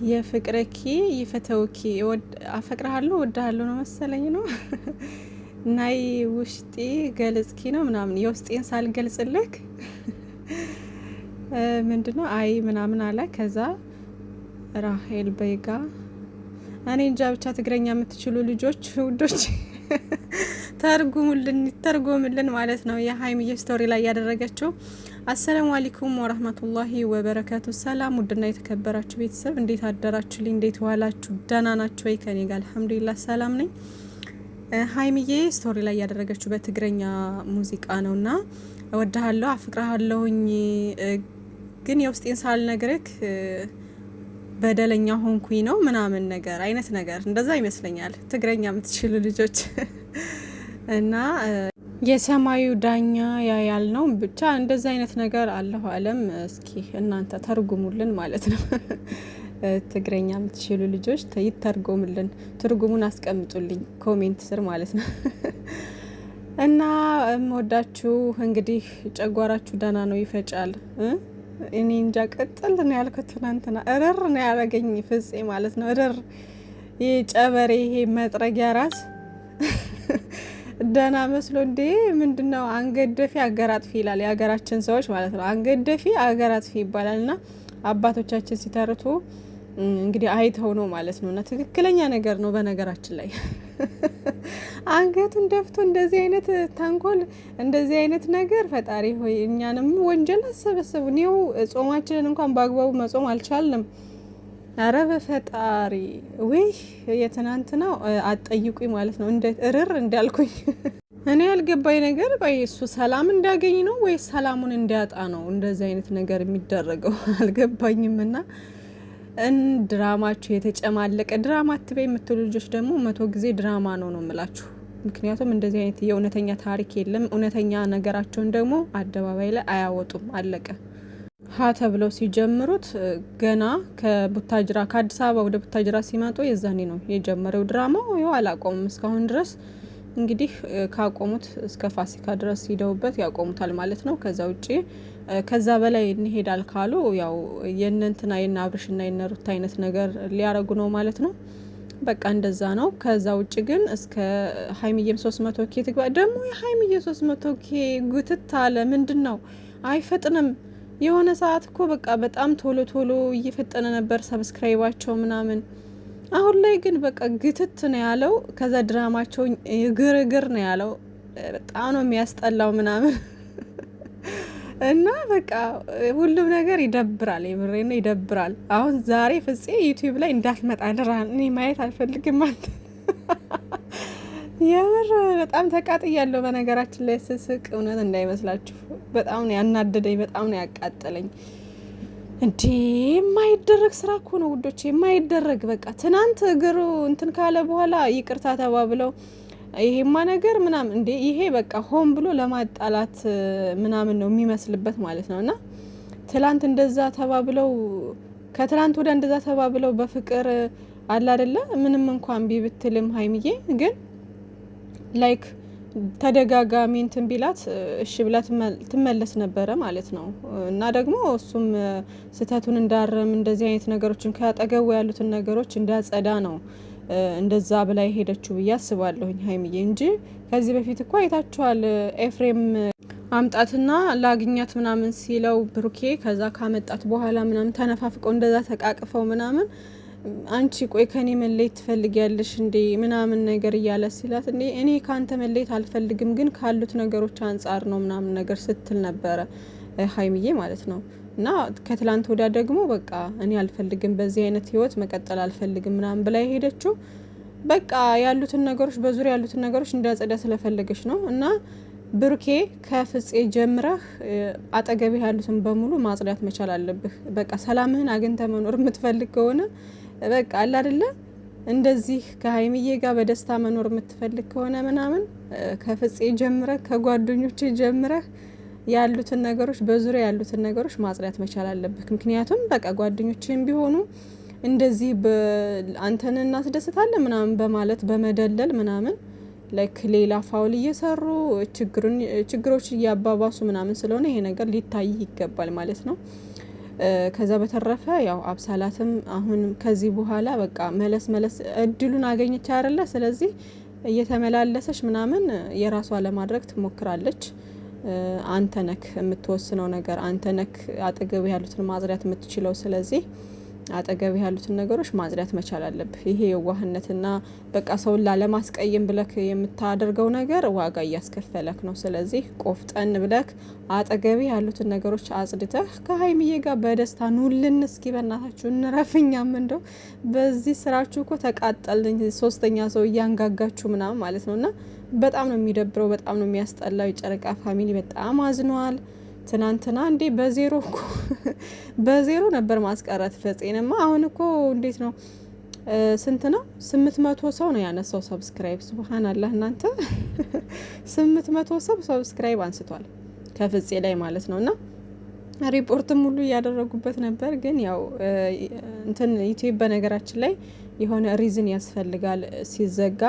የፍቅረኪ ይፈተውኪ አፈቅርሃለሁ ወድሃለሁ ነው መሰለኝ ነው ናይ ውሽጤ ገለጽኪ ነው ምናምን የውስጤን ሳልገልጽልክ ምንድነው አይ ምናምን አለ። ከዛ ራሄል በይጋ እኔ እንጃ ብቻ ትግረኛ የምትችሉ ልጆች ውዶች ተርጉሙልን ይተርጎምልን ማለት ነው። የሀይሚዬ ስቶሪ ላይ ያደረገችው። አሰላሙ አለይኩም ወራህመቱላሂ ወበረካቱ። ሰላም ውድና የተከበራችሁ ቤተሰብ እንዴት አደራችሁልኝ? እንዴት ዋላችሁ? ደህና ናችሁ ወይ? ከኔ ጋር አልሐምዱሊላህ ሰላም ነኝ። ሀይሚዬ ስቶሪ ላይ ያደረገችው በትግረኛ ሙዚቃ ነውና እወድሃለሁ አፍቅርሃለሁኝ ግን የውስጤን ሳልነግርክ በደለኛ ሆንኩኝ ነው ምናምን ነገር አይነት ነገር እንደዛ ይመስለኛል ትግረኛ የምትችሉ ልጆች እና የሰማዩ ዳኛ ያያል ነው ብቻ እንደዛ አይነት ነገር አለሁ አለም። እስኪ እናንተ ተርጉሙልን ማለት ነው። ትግረኛ የምትችሉ ልጆች ይተርጎምልን፣ ትርጉሙን አስቀምጡልኝ ኮሜንት ስር ማለት ነው። እና ወዳችሁ እንግዲህ ጨጓራችሁ ደህና ነው ይፈጫል። እኔ እንጃ ቅጥል ነው ያልኩት ትናንትና እረር ነው ያረገኝ ፍጼ ማለት ነው። እረር ይሄ ጨበሬ ይሄ መጥረጊያ ራስ ደህና መስሎ እንዴ ምንድነው አንገደፊ አገራጥፊ ይላል የሀገራችን ሰዎች ማለት ነው። አንገደፊ አገራጥፊ ይባላልና አባቶቻችን ሲተርቱ እንግዲህ አይተው ነው ማለት ነውና ትክክለኛ ነገር ነው። በነገራችን ላይ አንገቱን ደፍቶ እንደዚህ አይነት ታንኮል እንደዚህ አይነት ነገር ፈጣሪ ሆይ እኛንም ወንጀል አሰበሰቡ ነው። ጾማችንን እንኳን በአግባቡ መጾም አልቻልንም። አረ በፈጣሪ ወይ የትናንትናው አጠይቁኝ ማለት ነው። እንደ እርር እንዳልኩኝ እኔ ያልገባኝ ነገር ቆይ እሱ ሰላም እንዳገኝ ነው ወይ ሰላሙን እንዲያጣ ነው እንደዚህ አይነት ነገር የሚደረገው አልገባኝም። እና ድራማችሁ የተጨማለቀ ድራማ አትበይ የምትሉ ልጆች ደግሞ 100 ጊዜ ድራማ ነው የምላችሁ። ምክንያቱም እንደዚህ አይነት የእውነተኛ ታሪክ የለም። እውነተኛ ነገራቸውን ደግሞ አደባባይ ላይ አያወጡም። አለቀ። ሀ ተብለው ሲጀምሩት ገና ከቡታጅራ ከአዲስ አበባ ወደ ቡታጅራ ሲመጡ የዛኔ ነው የጀመረው ድራማው። ይኸው አላቆሙም እስካሁን ድረስ። እንግዲህ ካቆሙት እስከ ፋሲካ ድረስ ሂደውበት ያቆሙታል ማለት ነው። ከዛ ውጪ ከዛ በላይ እንሄዳል ካሉ ያው የነንትና የነ አብርሽና የነ ሩታ አይነት ነገር ሊያረጉ ነው ማለት ነው። በቃ እንደዛ ነው። ከዛ ውጪ ግን እስከ ሀይሚዬም 300 ኬ ትግባ። ደግሞ የሀይሚዬ 300 ኬ ጉትት አለ ምንድነው አይፈጥንም። የሆነ ሰዓት እኮ በቃ በጣም ቶሎ ቶሎ እየፈጠነ ነበር ሰብስክራይባቸው ምናምን። አሁን ላይ ግን በቃ ግትት ነው ያለው። ከዛ ድራማቸው ግርግር ነው ያለው። በጣም ነው የሚያስጠላው ምናምን እና በቃ ሁሉም ነገር ይደብራል። የምሬ ነው ይደብራል። አሁን ዛሬ ፍጼ ዩቲዩብ ላይ እንዳትመጣ ድራ እኔ ማየት አልፈልግም አንተ የምር በጣም ተቃጥያለሁ። በነገራችን ላይ ስስቅ እውነት እንዳይመስላችሁ በጣም ነው ያናደደኝ፣ በጣም ነው ያቃጠለኝ። እንዴ የማይደረግ ስራ እኮ ነው ውዶች፣ የማይደረግ በቃ ትናንት እግሩ እንትን ካለ በኋላ ይቅርታ ተባብለው ይሄማ ነገር ምናምን እንዴ ይሄ በቃ ሆን ብሎ ለማጣላት ምናምን ነው የሚመስልበት ማለት ነውና ትላንት እንደዛ ተባብለው ከትላንት ወደ እንደዛ ተባብለው በፍቅር አለ አይደለ ምንም እንኳን ቢብትልም ሀይሚዬ ግን ላይክ ተደጋጋሚ እንትን ቢላት እሺ ብላ ትመለስ ነበረ ማለት ነው። እና ደግሞ እሱም ስህተቱን እንዳረም እንደዚህ አይነት ነገሮችን ካጠገቡ ያሉትን ነገሮች እንዳጸዳ ነው እንደዛ ብላ ሄደችው ብዬ አስባለሁኝ ሀይሚዬ እንጂ ከዚህ በፊት እኮ አይታችኋል። ኤፍሬም አምጣትና ላግኛት ምናምን ሲለው ብሩኬ ከዛ ካመጣት በኋላ ምናምን ተነፋፍቀው እንደዛ ተቃቅፈው ምናምን አንቺ ቆይ ከኔ መለየት ትፈልጊያለሽ እንዴ ምናምን ነገር እያለ ሲላት እንዴ እኔ ካንተ መለየት አልፈልግም ግን ካሉት ነገሮች አንጻር ነው ምናምን ነገር ስትል ነበረ ሀይሚዬ ማለት ነው። እና ከትላንት ወዲያ ደግሞ በቃ እኔ አልፈልግም በዚህ አይነት ህይወት መቀጠል አልፈልግም ምናምን ብላ ሄደችው። በቃ ያሉትን ነገሮች በዙሪያ ያሉትን ነገሮች እንዲያጸዳ ስለፈለገች ነው። እና ብሩኬ ከፍጼ ጀምረህ አጠገብህ ያሉትን በሙሉ ማጽዳት መቻል አለብህ። በቃ ሰላምህን አግኝተህ መኖር የምትፈልግ ከሆነ በቃ አለ አይደለ እንደዚህ ከሀይሚዬ ጋር በደስታ መኖር የምትፈልግ ከሆነ ምናምን ከፍጼ ጀምረህ ከጓደኞች ጀምረህ ያሉትን ነገሮች በዙሪያ ያሉትን ነገሮች ማጽዳት መቻል አለብህ። ምክንያቱም በቃ ጓደኞችህም ቢሆኑ እንደዚህ አንተን እናስደስታለን ምናምን በማለት በመደለል ምናምን ላይክ ሌላ ፋውል እየሰሩ ችግሮች እያባባሱ ምናምን ስለሆነ ይሄ ነገር ሊታይ ይገባል ማለት ነው። ከዛ በተረፈ ያው አብሳላትም አሁን ከዚህ በኋላ በቃ መለስ እድሉን አገኘች አይደለ? ስለዚህ እየተመላለሰች ምናምን የራሷ ለማድረግ ትሞክራለች። አንተ ነክ የምትወስነው ነገር፣ አንተ ነክ አጠገብ ያሉትን ማጽዳት የምትችለው። ስለዚህ አጠገብ ያሉትን ነገሮች ማጽዳት መቻል አለብህ። ይሄ የዋህነትና በቃ ሰውን ላለማስቀየም ብለክ የምታደርገው ነገር ዋጋ እያስከፈለክ ነው። ስለዚህ ቆፍጠን ብለክ አጠገብ ያሉትን ነገሮች አጽድተህ ከሀይሚዬ ጋር በደስታ ኑልን። እስኪ በእናታችሁ እንረፍኛም። እንደው በዚህ ስራችሁ እኮ ተቃጠልን። ሶስተኛ ሰው እያንጋጋችሁ ምናምን ማለት ነውና በጣም ነው የሚደብረው፣ በጣም ነው የሚያስጠላው። የጨረቃ ፋሚሊ በጣም አዝኗል። ትናንትና እንዴ በዜሮ ነበር ማስቀረት ፈጼንማ። አሁን እኮ እንዴት ነው ስንት ነው? 800 ሰው ነው ያነሳው ሰብስክራይብ። ሱብሃንአላህ እናንተ 800 ሰው ሰብስክራይብ አንስቷል ከፍጼ ላይ ማለት ነውና ሪፖርትም ሁሉ እያደረጉበት ነበር። ግን ያው እንትን ዩቲዩብ በነገራችን ላይ የሆነ ሪዝን ያስፈልጋል ሲዘጋ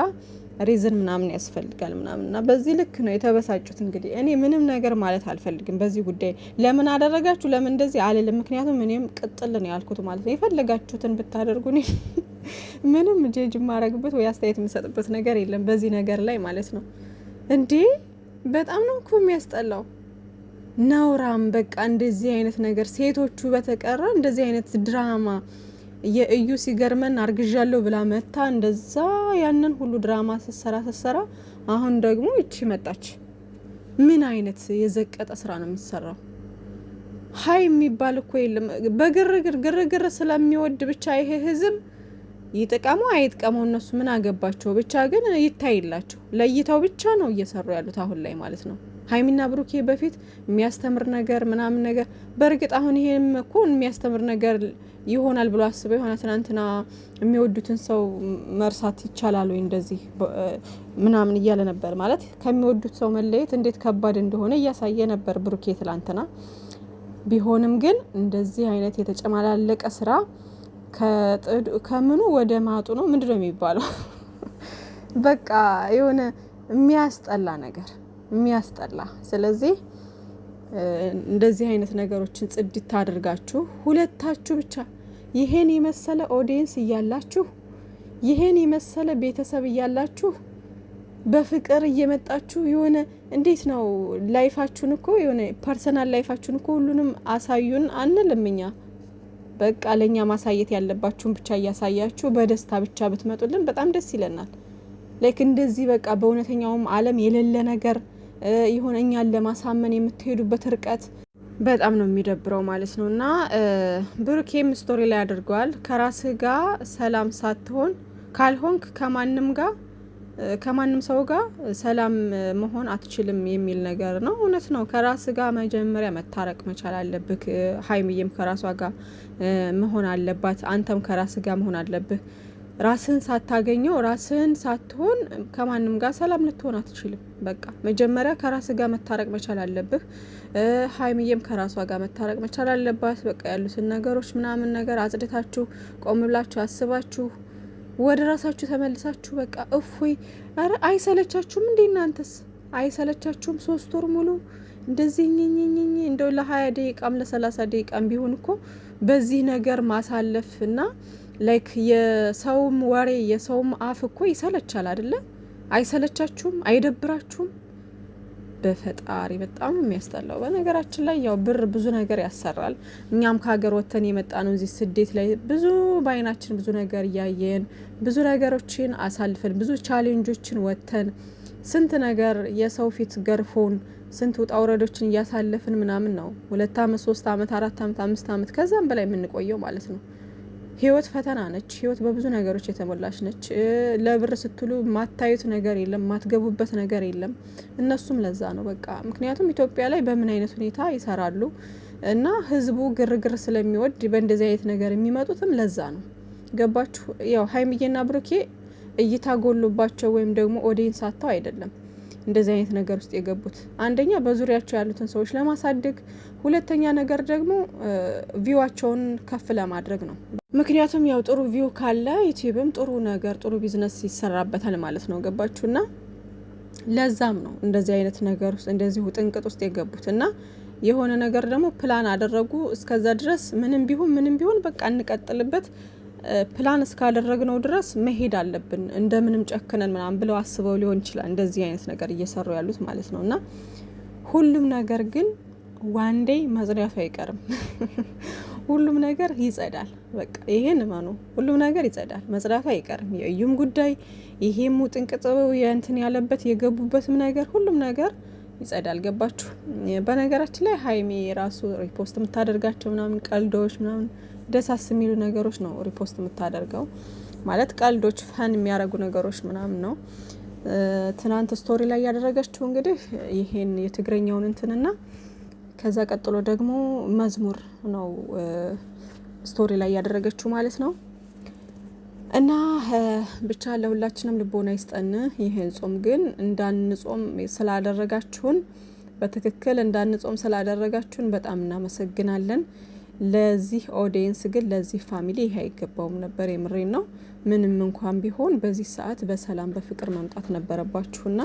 ሪዝን ምናምን ያስፈልጋል ምናምንና በዚህ ልክ ነው የተበሳጩት። እንግዲህ እኔ ምንም ነገር ማለት አልፈልግም በዚህ ጉዳይ። ለምን አደረጋችሁ ለምን እንደዚህ አልልም። ምክንያቱም እኔም ቅጥል ነው ያልኩት ማለት ነው። የፈለጋችሁትን ብታደርጉ እኔ ምንም ጄጅ ማረግበት ወይ አስተያየት የምሰጥበት ነገር የለም በዚህ ነገር ላይ ማለት ነው። እንዴ በጣም ነው እኮ የሚያስጠላው። ነውራም በቃ እንደዚህ አይነት ነገር ሴቶቹ በተቀረ እንደዚህ አይነት ድራማ የእዩ ሲገርመን አርግዣለሁ ብላ መታ እንደዛ ያንን ሁሉ ድራማ ሰሰራ አሁን ደግሞ እቺ መጣች። ምን አይነት የዘቀጠ ስራ ነው የሚሰራው? ሀይ የሚባል እኮ የለም። በግርግር ስለሚወድ ብቻ ይሄ ህዝብ ይጥቀመው አይጥቀመው እነሱ ምን አገባቸው። ብቻ ግን ይታይላቸው ለይታው ብቻ ነው እየሰሩ ያሉት አሁን ላይ ማለት ነው። ሀይሚና ብሩኬ በፊት የሚያስተምር ነገር ምናምን ነገር በእርግጥ አሁን ይሄም እኮ የሚያስተምር ነገር ይሆናል ብሎ አስበው የሆነ ትናንትና የሚወዱትን ሰው መርሳት ይቻላል ወይ እንደዚህ ምናምን እያለ ነበር ማለት ከሚወዱት ሰው መለየት እንዴት ከባድ እንደሆነ እያሳየ ነበር ብሩኬ ትላንትና። ቢሆንም ግን እንደዚህ አይነት የተጨማላለቀ ስራ ከምኑ ወደ ማጡ ነው ምንድነው የሚባለው? በቃ የሆነ የሚያስጠላ ነገር የሚያስጠላ። ስለዚህ እንደዚህ አይነት ነገሮችን ጽድት አድርጋችሁ ሁለታችሁ ብቻ ይሄን የመሰለ ኦዲየንስ እያላችሁ ይሄን የመሰለ ቤተሰብ እያላችሁ በፍቅር እየመጣችሁ የሆነ እንዴት ነው ላይፋችሁን እኮ የሆነ ፐርሰናል ላይፋችሁን እኮ ሁሉንም አሳዩን አንልም እኛ። በቃ ለኛ ማሳየት ያለባችሁን ብቻ እያሳያችሁ በደስታ ብቻ ብትመጡልን በጣም ደስ ይለናል። ላይክ እንደዚህ በቃ በእውነተኛውም ዓለም የሌለ ነገር ይሁን እኛን ለማሳመን የምትሄዱበት ርቀት በጣም ነው የሚደብረው ማለት ነው። እና ብሩኬም ስቶሪ ላይ አድርገዋል። ከራስህ ጋር ሰላም ሳትሆን ካልሆንክ ከማንም ሰው ጋር ሰላም መሆን አትችልም የሚል ነገር ነው። እውነት ነው። ከራስህ ጋር መጀመሪያ መታረቅ መቻል አለብህ። ሀይሚዬም ከራሷ ጋር መሆን አለባት። አንተም ከራስህ ጋር መሆን አለብህ። ራስህን ሳታገኘው ራስህን ሳትሆን ከማንም ጋር ሰላም ልትሆን አትችልም። በቃ መጀመሪያ ከራስህ ጋር መታረቅ መቻል አለብህ። ሀይሚዬም ከራሷ ጋር መታረቅ መቻል አለባት። በቃ ያሉትን ነገሮች ምናምን ነገር አጽድታችሁ ቆም ብላችሁ አስባችሁ ወደ ራሳችሁ ተመልሳችሁ በቃ እፎይ። አረ አይሰለቻችሁም እንዴ እናንተስ? አይሰለቻችሁም? 3 ወር ሙሉ እንደዚህ ኝኝኝኝ እንደው ለ20 ደቂቃም ለ30 ደቂቃም ቢሆን እኮ በዚህ ነገር ማሳለፍ እና ላይክ የሰውም ወሬ የሰውም አፍ እኮ ይሰለቻል አይደለ? አይሰለቻችሁም? አይደብራችሁም? በፈጣሪ በጣም የሚያስጠላው። በነገራችን ላይ ያው ብር ብዙ ነገር ያሰራል። እኛም ከሀገር ወጥተን የመጣ ነው እዚህ ስደት ላይ ብዙ በአይናችን ብዙ ነገር እያየን ብዙ ነገሮችን አሳልፈን ብዙ ቻሌንጆችን ወጥተን ስንት ነገር የሰው ፊት ገርፎን ስንት ውጣ ውረዶችን እያሳለፍን ምናምን ነው 2 አመት 3 አመት 4 አመት 5 አመት ከዛም በላይ የምንቆየው ማለት ነው። ህይወት ፈተና ነች። ህይወት በብዙ ነገሮች የተሞላች ነች። ለብር ስትሉ ማታዩት ነገር የለም፣ ማትገቡበት ነገር የለም። እነሱም ለዛ ነው በቃ። ምክንያቱም ኢትዮጵያ ላይ በምን አይነት ሁኔታ ይሰራሉ እና ህዝቡ ግርግር ስለሚወድ በእንደዚህ አይነት ነገር የሚመጡትም ለዛ ነው። ገባችሁ? ያው ሀይሚዬና ብሩኬ እይታ ጎሎባቸው ወይም ደግሞ ኦዲየንስ አጥተው አይደለም እንደዚህ አይነት ነገር ውስጥ የገቡት። አንደኛ በዙሪያቸው ያሉትን ሰዎች ለማሳደግ፣ ሁለተኛ ነገር ደግሞ ቪዋቸውን ከፍ ለማድረግ ነው። ምክንያቱም ያው ጥሩ ቪው ካለ ዩቲዩብም ጥሩ ነገር ጥሩ ቢዝነስ ይሰራበታል ማለት ነው። ገባችሁና ለዛም ነው እንደዚህ አይነት ነገር ውስጥ እንደዚህ ውጥንቅጥ ውስጥ የገቡት እና የሆነ ነገር ደግሞ ፕላን አደረጉ። እስከዛ ድረስ ምንም ቢሆን በቃ እንቀጥልበት ፕላን እስካደረግነው ድረስ መሄድ አለብን እንደምንም ጨክነን ምናምን ብለው አስበው ሊሆን ይችላል እንደዚህ አይነት ነገር እየሰሩ ያሉት ማለት ነው። እና ሁሉም ነገር ግን ዋንዴ መጽዳቱ አይቀርም። ሁሉም ነገር ይጸዳል። በቃ ይሄን እመኑ፣ ሁሉም ነገር ይጸዳል፣ መጽዳቱ አይቀርም። የእዩም ጉዳይ ይሄም ጥንቅጥው የእንትን ያለበት የገቡበትም ነገር ሁሉም ነገር ይጸዳል። ገባችሁ? በነገራችን ላይ ሀይሚ ራሱ ሪፖስት የምታደርጋቸው ምናምን ቀልዶች ምናምን ደሳስ የሚሉ ነገሮች ነው ሪፖስት የምታደርገው። ማለት ቀልዶች ፈን የሚያደርጉ ነገሮች ምናምን ነው። ትናንት ስቶሪ ላይ ያደረገችው እንግዲህ ይሄን የትግረኛውን እንትንና ከዛ ቀጥሎ ደግሞ መዝሙር ነው ስቶሪ ላይ ያደረገችው ማለት ነው። እና ብቻ ለሁላችንም ልቦና ይስጠን። ይሄን ጾም ግን እንዳንጾም ስላደረጋችሁን በትክክል እንዳንጾም ስላደረጋችሁን በጣም እናመሰግናለን። ለዚህ ኦዲየንስ ግን ለዚህ ፋሚሊ ይሄ አይገባውም ነበር። የምሬን ነው። ምንም እንኳን ቢሆን በዚህ ሰዓት በሰላም በፍቅር መምጣት ነበረባችሁና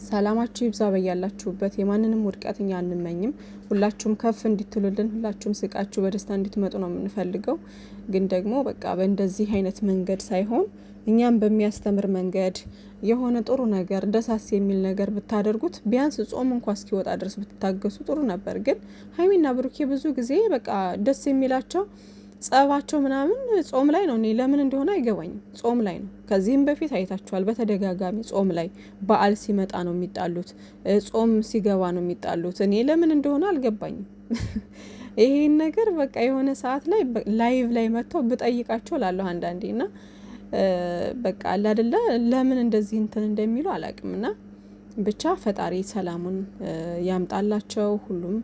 ሰላማችሁ ይብዛ በያላችሁበት። የማንንም ውድቀት እኛ አንመኝም። ሁላችሁም ከፍ እንድትሉልን፣ ሁላችሁም ስቃችሁ በደስታ እንድትመጡ ነው የምንፈልገው። ግን ደግሞ በቃ በእንደዚህ አይነት መንገድ ሳይሆን እኛም በሚያስተምር መንገድ የሆነ ጥሩ ነገር ደሳስ የሚል ነገር ብታደርጉት ቢያንስ ጾም እንኳ እስኪወጣ ድረስ ብትታገሱ ጥሩ ነበር። ግን ሀይሚና ብሩኬ ብዙ ጊዜ በቃ ደስ የሚላቸው ጸባቸው ምናምን ጾም ላይ ነው። እኔ ለምን እንደሆነ አይገባኝም። ጾም ላይ ነው። ከዚህም በፊት አይታችኋል። በተደጋጋሚ ጾም ላይ በዓል ሲመጣ ነው የሚጣሉት፣ ጾም ሲገባ ነው የሚጣሉት። እኔ ለምን እንደሆነ አልገባኝም። ይሄን ነገር በቃ የሆነ ሰዓት ላይ ላይቭ ላይ መጥተው ብጠይቃቸው ላለሁ አንዳንዴ ና በቃ አለ አይደለ ለምን እንደዚህ እንትን እንደሚሉ አላቅም። ና ብቻ ፈጣሪ ሰላሙን ያምጣላቸው ሁሉም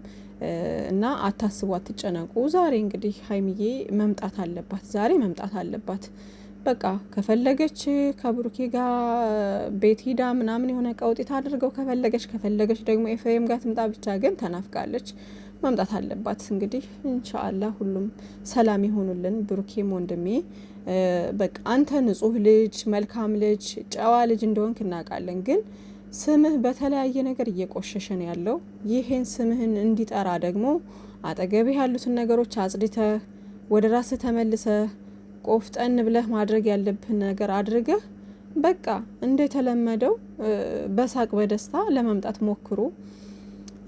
እና አታስቡ፣ አትጨነቁ። ዛሬ እንግዲህ ሀይሚዬ መምጣት አለባት፣ ዛሬ መምጣት አለባት። በቃ ከፈለገች ከብሩኬ ጋር ቤት ሂዳ ምናምን የሆነ ቀውጢት አድርገው ከፈለገች ደግሞ ኤፍሬም ጋር ትምጣ። ብቻ ግን ተናፍቃለች፣ መምጣት አለባት። እንግዲህ ኢንሻአላህ ሁሉም ሰላም ይሆኑልን። ብሩኬም ወንድሜ በቃ አንተ ንጹህ ልጅ፣ መልካም ልጅ፣ ጨዋ ልጅ እንደሆንክ እናውቃለን። ግን ስምህ በተለያየ ነገር እየቆሸሸ ነው ያለው። ይሄን ስምህን እንዲጠራ ደግሞ አጠገብህ ያሉትን ነገሮች አጽድተህ ወደ ራስህ ተመልሰህ ቆፍጠን ብለህ ማድረግ ያለብህን ነገር አድርገህ በቃ እንደተለመደው በሳቅ በደስታ ለመምጣት ሞክሩ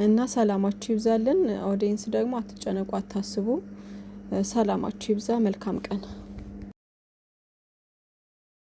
እና ሰላማችሁ ይብዛልን። ኦዲየንስ ደግሞ አትጨነቁ፣ አታስቡ። ሰላማችሁ ይብዛ። መልካም ቀን